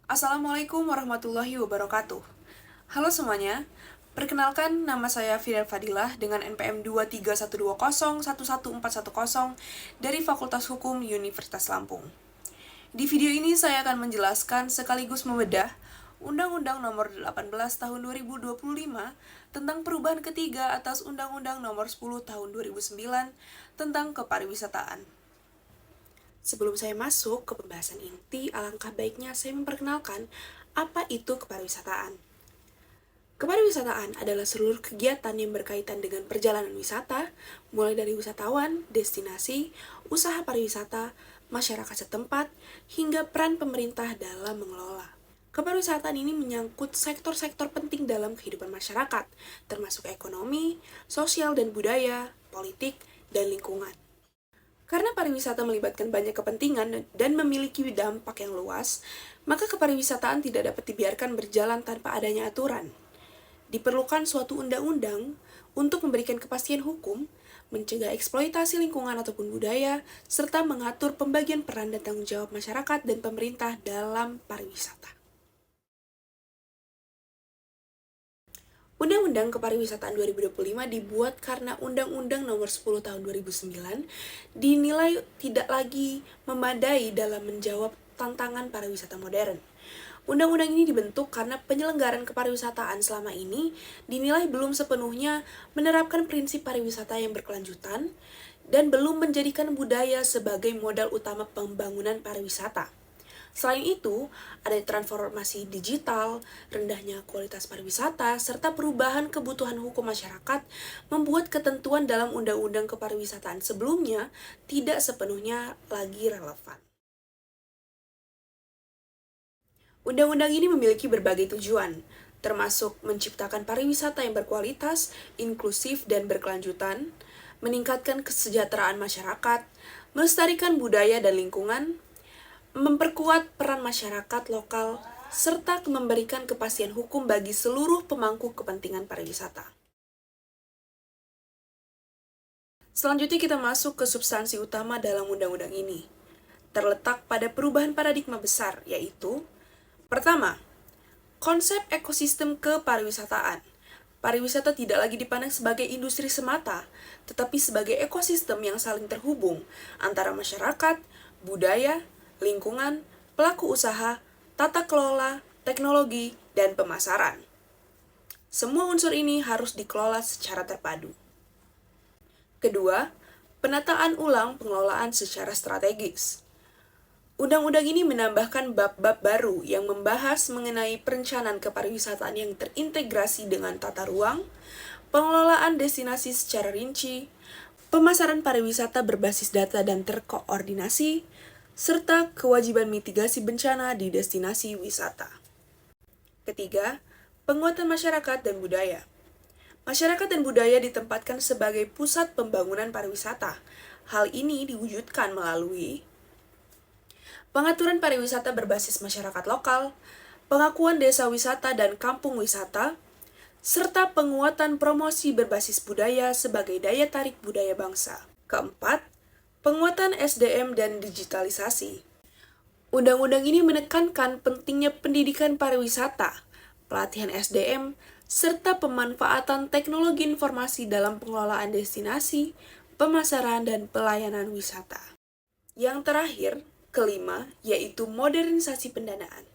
Assalamualaikum warahmatullahi wabarakatuh. Halo semuanya, perkenalkan nama saya Fidel Fadilah dengan NPM 23120111410 dari Fakultas Hukum Universitas Lampung. Di video ini saya akan menjelaskan sekaligus membedah Undang-Undang Nomor 18 Tahun 2025 tentang perubahan ketiga atas Undang-Undang Nomor 10 Tahun 2009 tentang kepariwisataan. Sebelum saya masuk ke pembahasan inti, alangkah baiknya saya memperkenalkan apa itu kepariwisataan. Kepariwisataan adalah seluruh kegiatan yang berkaitan dengan perjalanan wisata, mulai dari wisatawan, destinasi, usaha pariwisata, masyarakat setempat, hingga peran pemerintah dalam mengelola. Kepariwisataan ini menyangkut sektor-sektor penting dalam kehidupan masyarakat, termasuk ekonomi, sosial dan budaya, politik, dan lingkungan. Karena pariwisata melibatkan banyak kepentingan dan memiliki dampak yang luas, maka kepariwisataan tidak dapat dibiarkan berjalan tanpa adanya aturan. Diperlukan suatu undang-undang untuk memberikan kepastian hukum, mencegah eksploitasi lingkungan ataupun budaya, serta mengatur pembagian peran dan tanggung jawab masyarakat dan pemerintah dalam pariwisata. Undang-Undang Kepariwisataan 2025 dibuat karena Undang-Undang Nomor 10 Tahun 2009 dinilai tidak lagi memadai dalam menjawab tantangan pariwisata modern. Undang-undang ini dibentuk karena penyelenggaraan kepariwisataan selama ini dinilai belum sepenuhnya menerapkan prinsip pariwisata yang berkelanjutan dan belum menjadikan budaya sebagai modal utama pembangunan pariwisata. Selain itu, ada transformasi digital, rendahnya kualitas pariwisata, serta perubahan kebutuhan hukum masyarakat membuat ketentuan dalam Undang-Undang Kepariwisataan sebelumnya tidak sepenuhnya lagi relevan. Undang-undang ini memiliki berbagai tujuan, termasuk menciptakan pariwisata yang berkualitas, inklusif, dan berkelanjutan, meningkatkan kesejahteraan masyarakat, melestarikan budaya dan lingkungan, memperkuat peran masyarakat lokal, serta memberikan kepastian hukum bagi seluruh pemangku kepentingan pariwisata. Selanjutnya kita masuk ke substansi utama dalam undang-undang ini. Terletak pada perubahan paradigma besar, yaitu pertama, konsep ekosistem kepariwisataan. Pariwisata tidak lagi dipandang sebagai industri semata, tetapi sebagai ekosistem yang saling terhubung antara masyarakat, budaya, lingkungan, pelaku usaha, tata kelola, teknologi, dan pemasaran. Semua unsur ini harus dikelola secara terpadu. Kedua, penataan ulang pengelolaan secara strategis. Undang-undang ini menambahkan bab-bab baru yang membahas mengenai perencanaan kepariwisataan yang terintegrasi dengan tata ruang, pengelolaan destinasi secara rinci, pemasaran pariwisata berbasis data dan terkoordinasi, serta kewajiban mitigasi bencana di destinasi wisata. Ketiga, penguatan masyarakat dan budaya. Masyarakat dan budaya ditempatkan sebagai pusat pembangunan pariwisata. Hal ini diwujudkan melalui pengaturan pariwisata berbasis masyarakat lokal, pengakuan desa wisata dan kampung wisata, serta penguatan promosi berbasis budaya sebagai daya tarik budaya bangsa. Keempat, penguatan SDM dan digitalisasi. Undang-undang ini menekankan pentingnya pendidikan pariwisata, pelatihan SDM, serta pemanfaatan teknologi informasi dalam pengelolaan destinasi, pemasaran, dan pelayanan wisata. Yang terakhir, kelima, yaitu modernisasi pendanaan.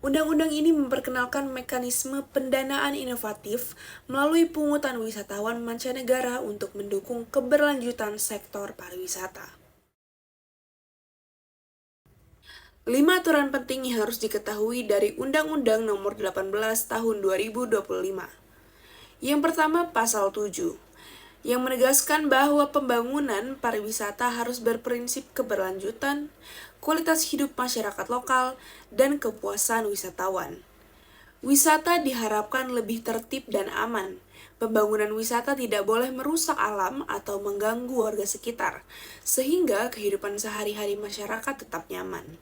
Undang-undang ini memperkenalkan mekanisme pendanaan inovatif melalui pungutan wisatawan mancanegara untuk mendukung keberlanjutan sektor pariwisata. 5 aturan penting yang harus diketahui dari Undang-Undang Nomor 18 Tahun 2025. Yang pertama, Pasal 7, yang menegaskan bahwa pembangunan pariwisata harus berprinsip keberlanjutan, kualitas hidup masyarakat lokal, dan kepuasan wisatawan. Wisata diharapkan lebih tertib dan aman. Pembangunan wisata tidak boleh merusak alam atau mengganggu warga sekitar, sehingga kehidupan sehari-hari masyarakat tetap nyaman.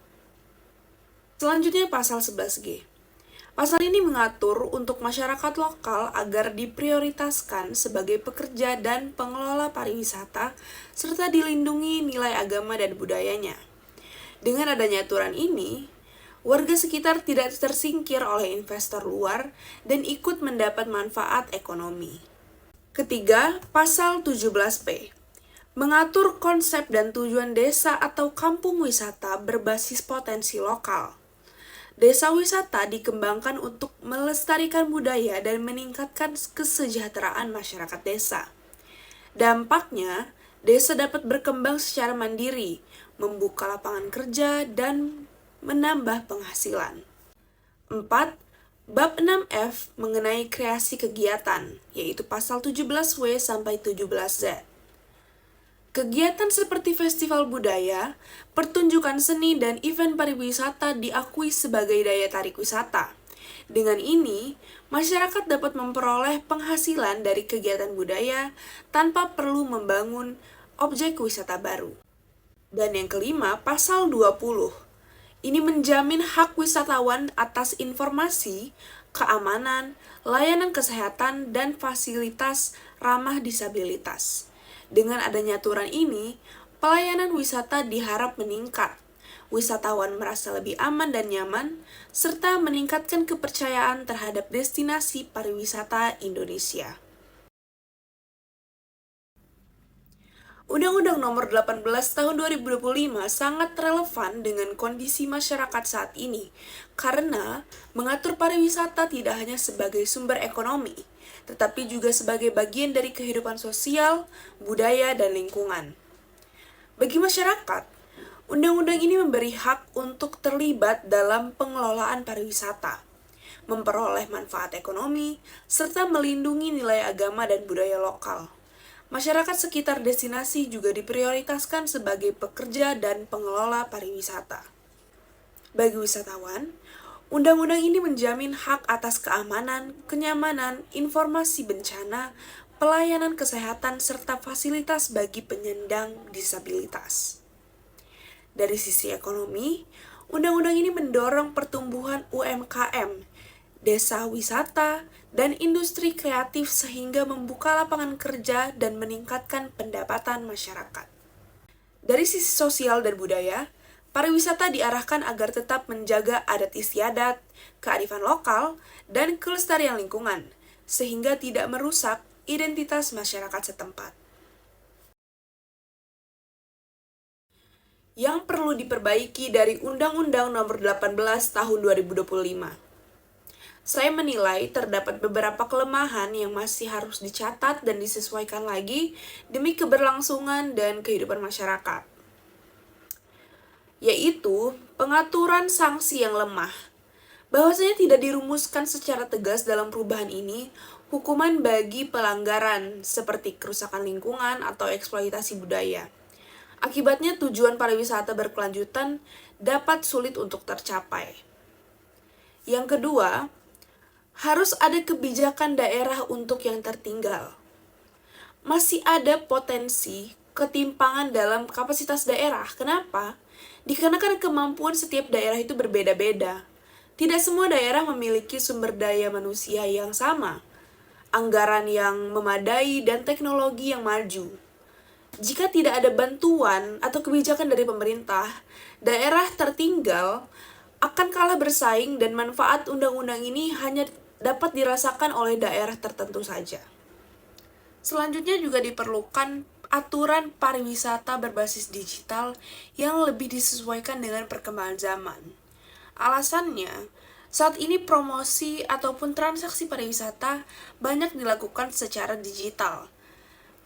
Selanjutnya Pasal 11G. Pasal ini mengatur untuk masyarakat lokal agar diprioritaskan sebagai pekerja dan pengelola pariwisata, serta dilindungi nilai agama dan budayanya. Dengan adanya aturan ini, Warga sekitar tidak tersingkir oleh investor luar dan ikut mendapat manfaat ekonomi. Ketiga, Pasal 17P mengatur konsep dan tujuan desa atau kampung wisata berbasis potensi lokal. Desa wisata dikembangkan untuk melestarikan budaya dan meningkatkan kesejahteraan masyarakat desa. Dampaknya, desa dapat berkembang secara mandiri, membuka lapangan kerja, dan menambah penghasilan. 4. Bab 6F mengenai kreasi kegiatan, yaitu pasal 17W sampai 17Z. Kegiatan seperti festival budaya, pertunjukan seni, dan event pariwisata diakui sebagai daya tarik wisata. Dengan ini, masyarakat dapat memperoleh penghasilan dari kegiatan budaya tanpa perlu membangun objek wisata baru. Dan yang kelima, pasal 20. Ini menjamin hak wisatawan atas informasi, keamanan, layanan kesehatan, dan fasilitas ramah disabilitas. Dengan adanya aturan ini, pelayanan wisata diharap meningkat. Wisatawan merasa lebih aman dan nyaman, serta meningkatkan kepercayaan terhadap destinasi pariwisata Indonesia. Undang-Undang Nomor 18 Tahun 2025 sangat relevan dengan kondisi masyarakat saat ini, karena mengatur pariwisata tidak hanya sebagai sumber ekonomi, tetapi juga sebagai bagian dari kehidupan sosial, budaya, dan lingkungan. Bagi masyarakat, undang-undang ini memberi hak untuk terlibat dalam pengelolaan pariwisata, memperoleh manfaat ekonomi, serta melindungi nilai agama dan budaya lokal. Masyarakat sekitar destinasi juga diprioritaskan sebagai pekerja dan pengelola pariwisata. Bagi wisatawan, undang-undang ini menjamin hak atas keamanan, kenyamanan, informasi bencana, pelayanan kesehatan, serta fasilitas bagi penyandang disabilitas. Dari sisi ekonomi, undang-undang ini mendorong pertumbuhan UMKM, desa wisata, dan industri kreatif sehingga membuka lapangan kerja dan meningkatkan pendapatan masyarakat. Dari sisi sosial dan budaya, pariwisata diarahkan agar tetap menjaga adat istiadat, kearifan lokal, dan kelestarian lingkungan, sehingga tidak merusak identitas masyarakat setempat. Yang perlu diperbaiki dari Undang-Undang Nomor 18 Tahun 2025. Saya menilai terdapat beberapa kelemahan yang masih harus dicatat dan disesuaikan lagi demi keberlangsungan dan kehidupan masyarakat, yaitu pengaturan sanksi yang lemah. Bahwasanya tidak dirumuskan secara tegas dalam perubahan ini, hukuman bagi pelanggaran seperti kerusakan lingkungan atau eksploitasi budaya. Akibatnya tujuan pariwisata berkelanjutan dapat sulit untuk tercapai. Yang kedua, harus ada kebijakan daerah untuk yang tertinggal. Masih ada potensi ketimpangan dalam kapasitas daerah. Kenapa? Dikarenakan kemampuan setiap daerah itu berbeda-beda. Tidak semua daerah memiliki sumber daya manusia yang sama, anggaran yang memadai, dan teknologi yang maju. Jika tidak ada bantuan atau kebijakan dari pemerintah, daerah tertinggal akan kalah bersaing dan manfaat undang-undang ini hanya dapat dirasakan oleh daerah tertentu saja. Selanjutnya juga diperlukan aturan pariwisata berbasis digital yang lebih disesuaikan dengan perkembangan zaman. Alasannya, saat ini promosi ataupun transaksi pariwisata banyak dilakukan secara digital.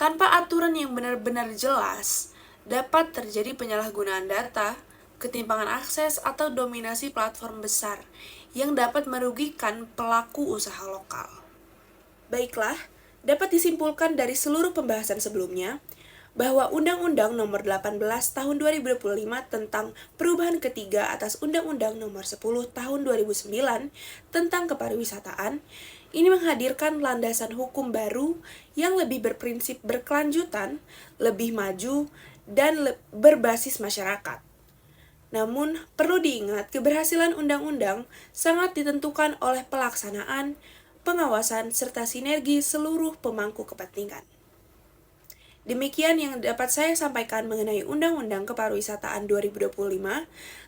Tanpa aturan yang benar-benar jelas, dapat terjadi penyalahgunaan data, ketimpangan akses, atau dominasi platform besar yang dapat merugikan pelaku usaha lokal. Baiklah, dapat disimpulkan dari seluruh pembahasan sebelumnya bahwa Undang-Undang Nomor 18 Tahun 2025 tentang perubahan ketiga atas Undang-Undang Nomor 10 Tahun 2009 tentang kepariwisataan ini menghadirkan landasan hukum baru yang lebih berprinsip berkelanjutan, lebih maju, dan berbasis masyarakat. Namun, perlu diingat keberhasilan undang-undang sangat ditentukan oleh pelaksanaan, pengawasan, serta sinergi seluruh pemangku kepentingan. Demikian yang dapat saya sampaikan mengenai Undang-Undang Kepariwisataan 2025.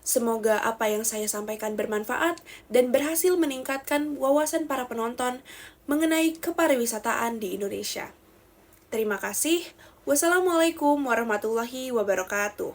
Semoga apa yang saya sampaikan bermanfaat dan berhasil meningkatkan wawasan para penonton mengenai kepariwisataan di Indonesia. Terima kasih. Wassalamualaikum warahmatullahi wabarakatuh.